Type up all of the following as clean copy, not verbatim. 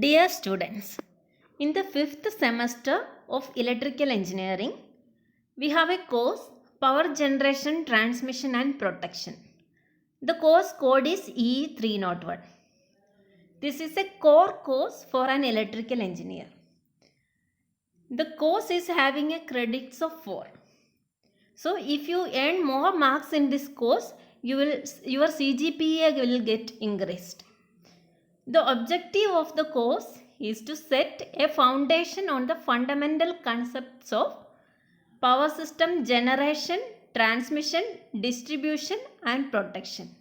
Dear students, in the 5th semester of electrical engineering, we have a course Power Generation, Transmission and Protection. The course code is E301. This is a core course for an electrical engineer. The course is having a credits of 4. So if you earn more marks in this course, your CGPA will get increased. The objective of the course is to set a foundation on the fundamental concepts of power system generation, transmission, distribution and protection.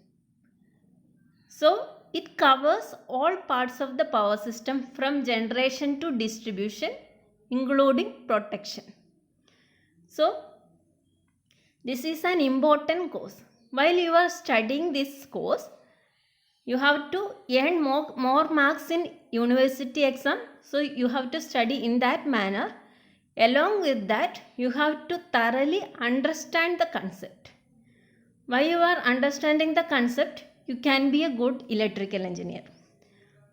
So it covers all parts of the power system from generation to distribution, including protection. So this is an important course. While you are studying this course, you have to earn more marks in university exam. So you have to study in that manner. Along with that, you have to thoroughly understand the concept. While you are understanding the concept, you can be a good electrical engineer.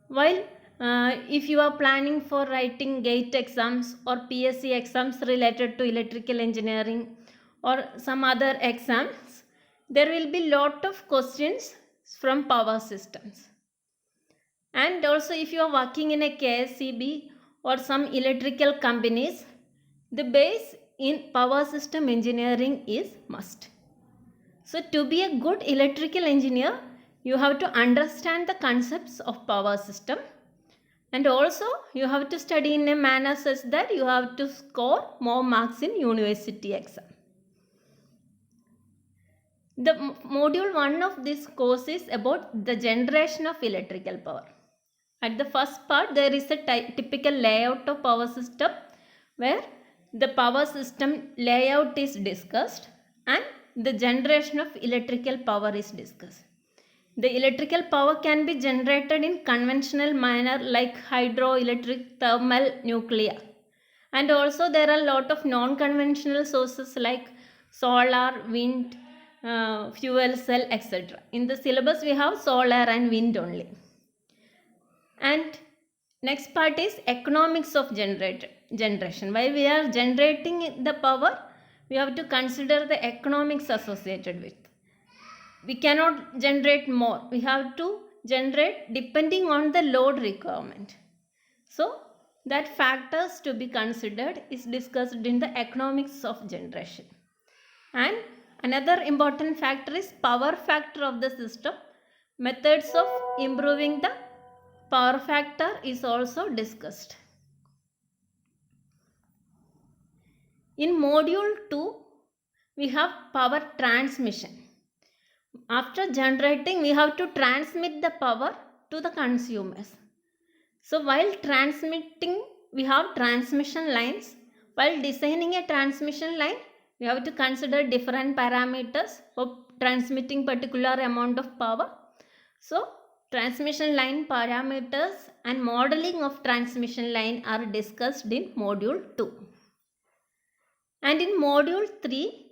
While if you are planning for writing GATE exams or PSC exams related to electrical engineering or some other exams, there will be lot of questions from power systems. And also if you are working in a KSCB or some electrical companies, the base in power system engineering is must. So to be a good electrical engineer, you have to understand the concepts of power system, and also you have to study in a manner such that you have to score more marks in university exam. The module 1 of this course is about the generation of electrical power. At the first part, there is a typical layout of power system where the power system layout is discussed and the generation of electrical power is discussed. The electrical power can be generated in conventional manner like hydroelectric, thermal, nuclear. And also there are a lot of non-conventional sources like solar, wind, fuel cell, etc. In the syllabus we have solar and wind only. And next part is economics of generation. While we are generating the power, we have to consider the economics associated with. We cannot generate more. We have to generate depending on the load requirement. So that factors to be considered is discussed in the economics of generation. And another important factor is power factor of the system. Methods of improving the power factor is also discussed. In module 2, we have power transmission. After generating, we have to transmit the power to the consumers. So while transmitting, we have transmission lines. While designing a transmission line, we have to consider different parameters of transmitting particular amount of power. So transmission line parameters and modeling of transmission line are discussed in module 2. And in module 3,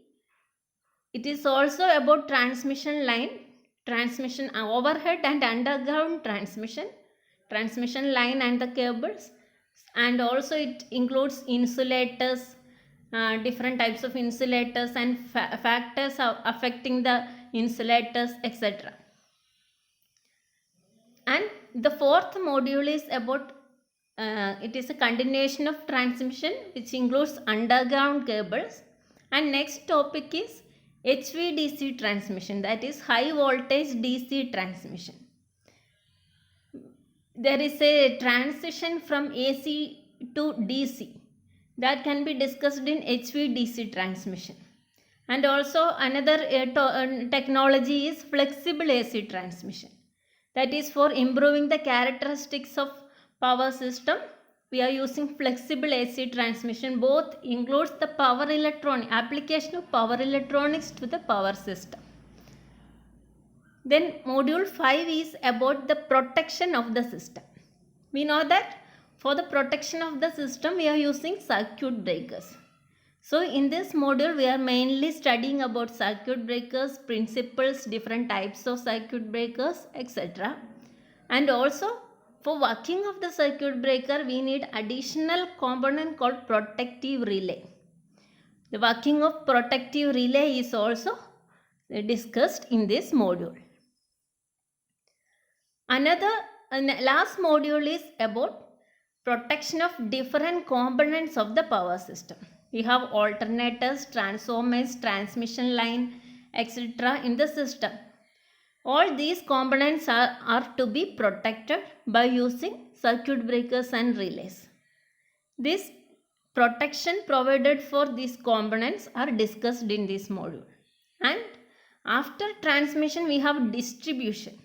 it is also about transmission line, transmission overhead and underground transmission line and the cables, and also it includes insulators, different types of insulators and factors affecting the insulators, etc. And the 4th module is about it is a continuation of transmission which includes underground cables, and next topic is HVDC transmission, that is high voltage DC transmission. There is a transition from AC to DC that can be discussed in HVDC transmission. And also another technology is flexible AC transmission, that is for improving the characteristics of power system. We are using flexible AC transmission. Both includes the power electronic application of power electronics to the power system. Then module 5 is about the protection of the system. We know that for the protection of the system we are using circuit breakers. So in this module we are mainly studying about circuit breakers, principles, different types of circuit breakers, etc. And also for working of the circuit breaker, we need additional component called protective relay. The working of protective relay is also discussed in this module. Last module is about protection of different components of the power system. We have alternators, transformers, transmission line, etc. in the system. All these components are to be protected by using circuit breakers and relays. This protection provided for these components are discussed in this module. And after transmission, we have distribution.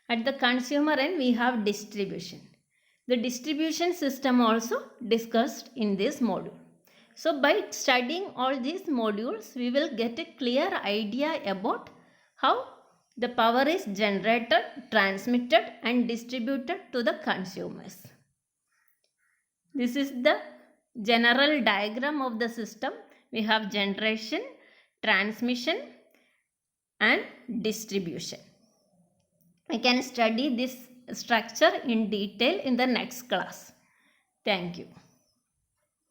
At the consumer end, we have distribution. The distribution system also discussed in this module. So by studying all these modules, we will get a clear idea about how the power is generated, transmitted and distributed to the consumers. This is the general diagram of the system. We have generation, transmission and distribution. We can study this structure in detail in the next class. Thank you.